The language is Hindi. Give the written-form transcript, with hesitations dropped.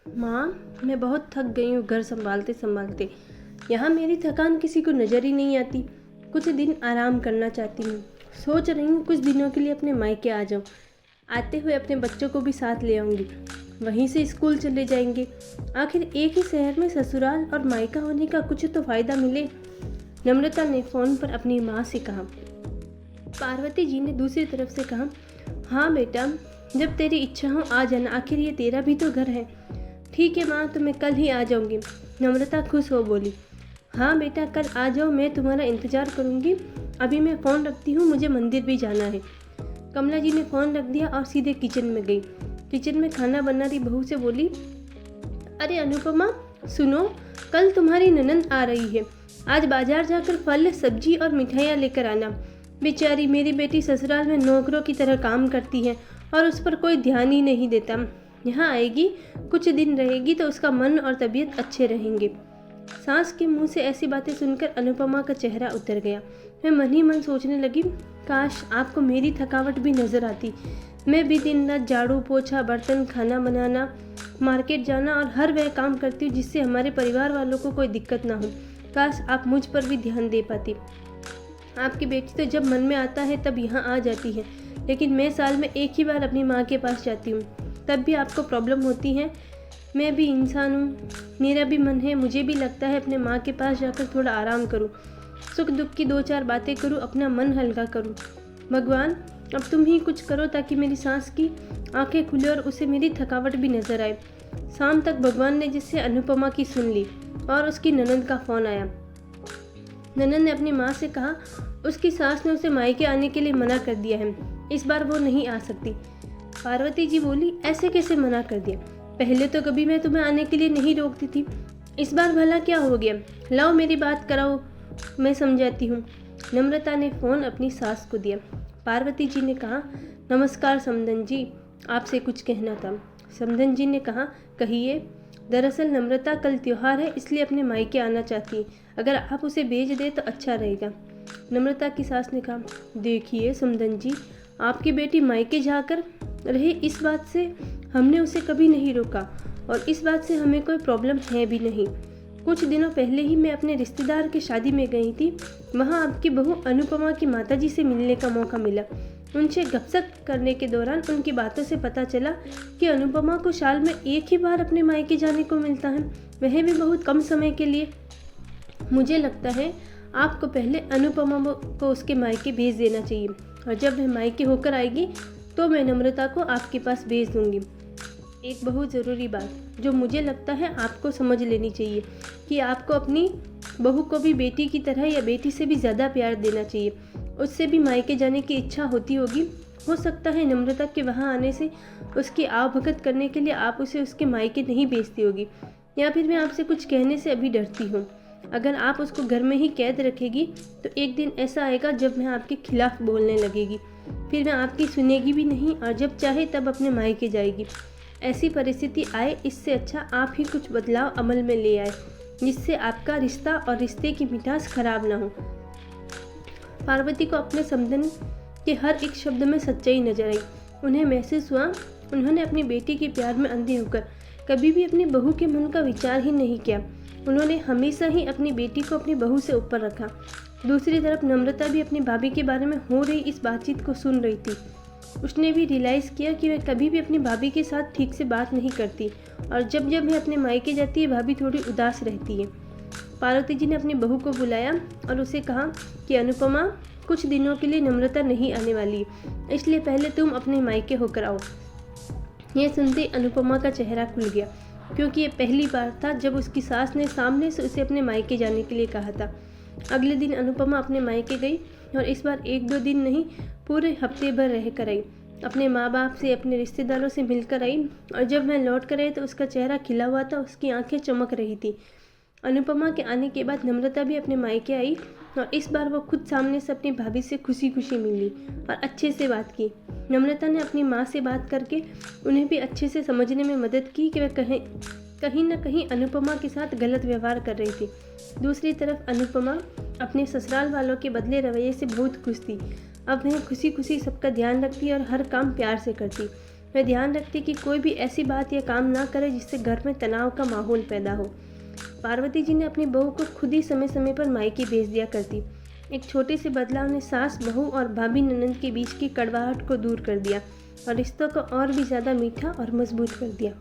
माँ, मैं बहुत थक गई हूँ घर संभालते संभालते। यहाँ मेरी थकान किसी को नज़र ही नहीं आती। कुछ दिन आराम करना चाहती हूँ। सोच रही हूँ कुछ दिनों के लिए अपने मायके आ जाऊँ। आते हुए अपने बच्चों को भी साथ ले आऊँगी। वहीं से स्कूल चले जाएंगे। आखिर एक ही शहर में ससुराल और मायका होने का कुछ तो फ़ायदा मिले। नम्रता ने फ़ोन पर अपनी माँ से कहा। पार्वती जी ने दूसरी तरफ से कहा, हाँ बेटा, जब तेरी इच्छा हो आ जाना, आखिर ये तेरा भी तो घर है। ठीक है माँ, तो मैं कल ही आ जाऊँगी। नम्रता खुश हो बोली। हाँ बेटा, कल आ जाओ, मैं तुम्हारा इंतज़ार करूँगी। अभी मैं फ़ोन रखती हूँ, मुझे मंदिर भी जाना है। कमला जी ने फ़ोन रख दिया और सीधे किचन में गई। किचन में खाना बना रही बहू से बोली, अरे अनुपमा, सुनो, कल तुम्हारी ननंद आ रही है। आज बाजार जाकर फल, सब्जी और मिठाइयाँ लेकर आना। बेचारी मेरी बेटी ससुराल में नौकरों की तरह काम करती है और उस पर कोई ध्यान ही नहीं देता। यहाँ आएगी, कुछ दिन रहेगी तो उसका मन और तबीयत अच्छे रहेंगे। सास के मुंह से ऐसी बातें सुनकर अनुपमा का चेहरा उतर गया। मैं मन ही मन सोचने लगी, काश आपको मेरी थकावट भी नजर आती। मैं भी दिन रात झाड़ू पोछा, बर्तन, खाना बनाना, मार्केट जाना और हर वह काम करती हूँ जिससे हमारे परिवार वालों को कोई दिक्कत ना हो। काश आप मुझ पर भी ध्यान दे पाती। आपकी बेटी तो जब मन में आता है तब यहाँ आ जाती है, लेकिन मैं साल में एक ही बार अपनी माँ के पास जाती हूँ, तब भी आपको प्रॉब्लम होती है। मैं भी इंसान हूँ, मेरा भी मन है, मुझे भी लगता है अपने माँ के पास जाकर थोड़ा आराम करूँ, सुख दुख की 2-4 बातें करूँ, अपना मन हल्का करूँ। भगवान, अब तुम ही कुछ करो ताकि मेरी सांस की आंखें खुले और उसे मेरी थकावट भी नजर आए। शाम तक भगवान ने जिससे अनुपमा की सुन ली और उसकी ननंद का फ़ोन आया। ननंद ने अपनी माँ से कहा, उसकी सास ने उसे मायके आने के लिए मना कर दिया है, इस बार वो नहीं आ सकती। पार्वती जी बोली, ऐसे कैसे मना कर दिया? पहले तो कभी मैं तुम्हें आने के लिए नहीं रोकती थी, इस बार भला क्या हो गया? लाओ मेरी बात कराओ, मैं समझाती हूँ। नम्रता ने फ़ोन अपनी सास को दिया। पार्वती जी ने कहा, नमस्कार समधन जी, आपसे कुछ कहना था। समधन जी ने कहा, कहिए। दरअसल नम्रता कल त्योहार है, इसलिए अपने मायके आना चाहती है। अगर आप उसे भेज दें तो अच्छा रहेगा। नम्रता की सास ने कहा, देखिए समधन जी, आपकी बेटी मायके जाकर रहे, इस बात से हमने उसे कभी नहीं रोका और इस बात से हमें कोई प्रॉब्लम है भी नहीं। कुछ दिनों पहले ही मैं अपने रिश्तेदार की शादी में गई थी। वहाँ आपकी बहू अनुपमा की माताजी से मिलने का मौका मिला। उनसे गपशप करने के दौरान उनकी बातों से पता चला कि अनुपमा को साल में एक ही बार अपने मायके जाने को मिलता है, वह भी बहुत कम समय के लिए। मुझे लगता है आपको पहले अनुपमा को उसके मायके भेज देना चाहिए और जब वह मायके होकर आएगी तो मैं नम्रता को आपके पास भेज दूंगी। एक बहुत ज़रूरी बात जो मुझे लगता है आपको समझ लेनी चाहिए कि आपको अपनी बहू को भी बेटी की तरह या बेटी से भी ज़्यादा प्यार देना चाहिए। उससे भी मायके जाने की इच्छा होती होगी। हो सकता है नम्रता के वहाँ आने से उसकी आवभगत करने के लिए आप उसे उसके मायके नहीं भेजती होगी, या फिर मैं आपसे कुछ कहने से अभी डरती हूँ। अगर आप उसको घर में ही कैद रखेगी तो एक दिन ऐसा आएगा जब मैं आपके खिलाफ बोलने लगेगी, फिर मैं आपकी सुनेगी भी नहीं और जब चाहे तब अपने मायके जाएगी। ऐसी परिस्थिति आए, इससे अच्छा आप ही कुछ बदलाव अमल में ले आए जिससे आपका रिश्ता और रिश्ते की मिठास खराब ना हो। पार्वती को अपने समधन के हर एक शब्द में सच्चाई नजर आई। उन्हें महसूस हुआ उन्होंने अपनी बेटी के प्यार में अंधे होकर कभी भी अपनी बहू के मन का विचार ही नहीं किया। उन्होंने हमेशा ही अपनी बेटी को अपनी बहू से ऊपर रखा। दूसरी तरफ नम्रता भी अपनी भाभी के बारे में हो रही इस बातचीत को सुन रही थी। उसने भी रियलाइज़ किया कि वह कभी भी अपनी भाभी के साथ ठीक से बात नहीं करती और जब जब वह अपने मायके जाती है भाभी थोड़ी उदास रहती है। पार्वती जी ने अपनी बहू को बुलाया और उसे कहा कि अनुपमा, कुछ दिनों के लिए नम्रता नहीं आने वाली है, इसलिए पहले तुम अपने मायके होकर आओ। यह सुनते अनुपमा का चेहरा खुल गया, क्योंकि ये पहली बार था जब उसकी सास ने सामने से उसे अपने मायके जाने के लिए कहा था। अगले दिन अनुपमा अपने मायके गई और इस बार 1-2 दिन नहीं, पूरे हफ्ते भर रह कर आई। अपने माँ बाप से, अपने रिश्तेदारों से मिलकर आई और जब मैं लौट कर आई तो उसका चेहरा खिला हुआ था, उसकी आंखें चमक रही थी। अनुपमा के आने के बाद नम्रता भी अपने मायके आई और इस बार वो खुद सामने से अपनी भाभी से खुशी खुशी मिली और अच्छे से बात की। नम्रता ने अपनी माँ से बात करके उन्हें भी अच्छे से समझने में मदद की कि वह कहीं न कहीं अनुपमा के साथ गलत व्यवहार कर रही थी। दूसरी तरफ अनुपमा अपने ससुराल वालों के बदले रवैये से बहुत खुश थी। अब वह खुशी खुशी सबका ध्यान रखती और हर काम प्यार से करती। वह ध्यान रखती कि कोई भी ऐसी बात या काम ना करे जिससे घर में तनाव का माहौल पैदा हो। पार्वती जी ने अपनी बहू को खुद ही समय समय पर मायके भेज दिया करती। एक छोटे से बदलाव ने सास, बहू और भाभी ननंद के बीच की कड़वाहट को दूर कर दिया और रिश्तों को और भी ज़्यादा मीठा और मजबूत कर दिया।